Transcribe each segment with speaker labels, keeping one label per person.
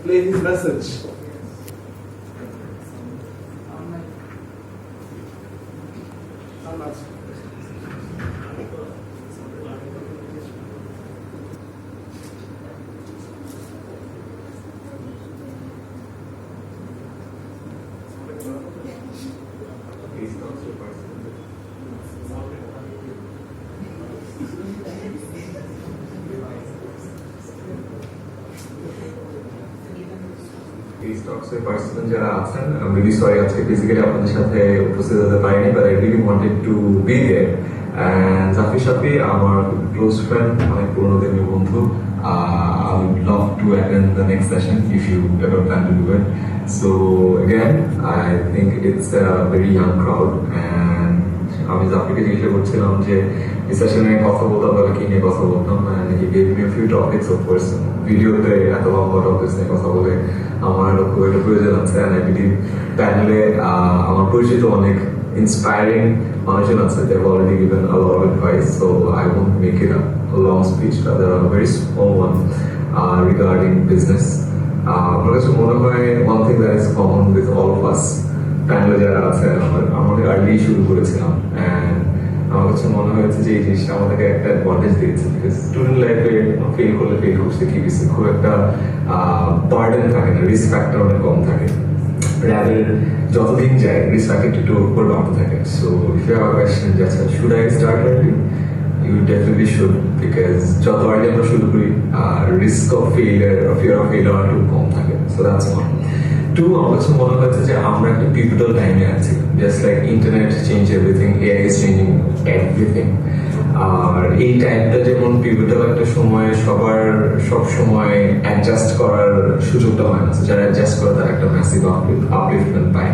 Speaker 1: play his message.
Speaker 2: এই স্টকসের person যারা আছেন, I'm really sorry আজকে ফিজিক্যালি আপনাদের সাথে উপস্থিত হতে পারিনি, but I really wanted to be there. And জাফি সাফি আমার ক্লোজ ফ্রেন্ড, অনেক পুরনো দিনের বন্ধু. I would love to attend the next session if you ever plan to do it. So again, I think it's a very young crowd, and আমি জাফিকে জিজ্ঞাসা করছিলাম যে এই সেশনে কথা বলতাম তাহলে কি নিয়ে কথা বলতাম, and he gave me a few topics. Of course ভিডিওতে এত লম্বা টপিক্স নিয়ে কথা বলে আমার খুব একটা প্রয়োজন আছে, and I believe প্যানেলে আমার পরিচিত অনেক inspiring মানুষজন আছে. They've already given a lot of advice, so I won't make it a long speech, rather a very small one regarding business. আমার কাছে মনে হয় one thing that is common with all of us, প্যানেলে যারা আছে আমাদের early শুরু করেছিলাম, and আমার কাছে মনে হয়েছে যে এই জিনিসটা আমাদেরকে একটা অ্যাডভান্টেজ দিয়েছে, বিকজ স্টুডেন্ট লাইফে ফেল করলে ফেল করছে কি কিছু খুব একটা বার্ডেন থাকে না, রিস্ক ফ্যাক্টর অনেক কম থাকে, রাদার যতদিন যায় রিস্ক ফ্যাক্টর একটু উপর বাড়তে থাকে. So if you have a question যে আচ্ছা should I start early, you definitely should, because যত আর্লি আমরা শুরু করি risk of failure fear of failure একটু কম থাকে. So that's one. টু, আমার কাছে মনে হচ্ছে যে আমরা একটা পিভটাল টাইমে আছি, just like internet change everything, AI is changing everything. আর এই টাইমটা যেমন পিভটাল একটা সময়, সবার সব সময় অ্যাডজাস্ট করার সুযোগটা হয় না, যারা অ্যাডজাস্ট করে তারা একটা ম্যাসিভ আপলিফটমেন্ট পায়.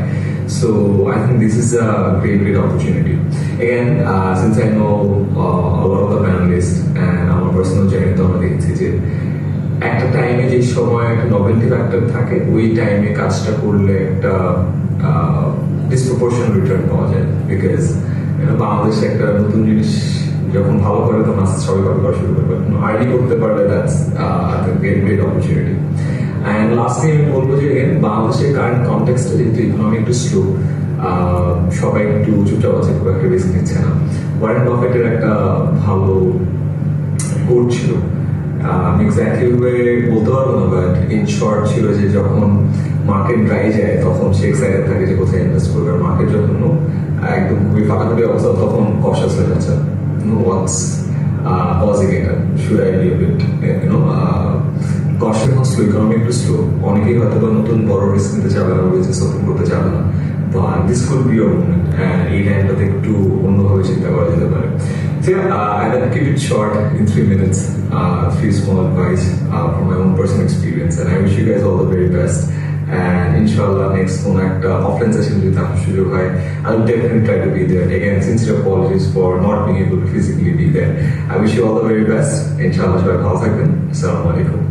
Speaker 2: So I think this is a great opportunity. Again, since I know a lot of the panelists and our personal journey, তো আমরা দেখছি যে একটা টাইমে যে সময় একটা নভেলটি ফ্যাক্টর থাকে, ওই টাইমে কাজটা করলে একটা ডিসপ্রপোর্শনাল রিটার্ন পাওয়া যায়, বিকজ বাংলাদেশে একটা নতুন জিনিস যখন ভালো করে তখন আস্তে সবাই কপি করা শুরু করবে, আর্লি করতে পারলে that's great opportunity. And lastly আমি বলবো যে বাংলাদেশের কারেন্ট কনটেক্সটে যেহেতু ইকোনমি একটু স্লো, সবাই একটু চুপচাপ আছে, খুব একটা রিস্ক নিচ্ছে না. ওয়ারেন বাফেটের একটা ভালো কোট ছিল, আমি এক্স্যাক্টলি বলতে পারবো না, বাট ইন শর্ট ছিল যে যখন মার্কেট ড্রাই যায় তখন সে এক্সাইটেড থাকে যে কোথায় ইনভেস্ট করবে, আর মার্কেট যখন একদম খুবই ফাঁকাফাঁকি অবস্থা তখন কশাস হয়ে যাচ্ছে, what's causing it, should I be a bit কষ্ট স্লো, ইকোনমি একটু স্লো, অনেকেই হয়তো বা নতুন বড় রিস্ক নিতে চাবে না, বিজনেস ওপেন করতে চাবে না, তো this could be your movement, এই টাইমটাতে একটু অন্যভাবে চিন্তা করা যেতে পারে. So yeah, I'd keep it short in 3 minutes. A few small advice from my own personal experience, and I wish you guys all the very best. And inshallah, next one offline session with Sujuk, I'll definitely try to be there. Again, sincere apologies for not being able to physically be there. I wish you all the very best. Inshallah, Assalamu alaikum.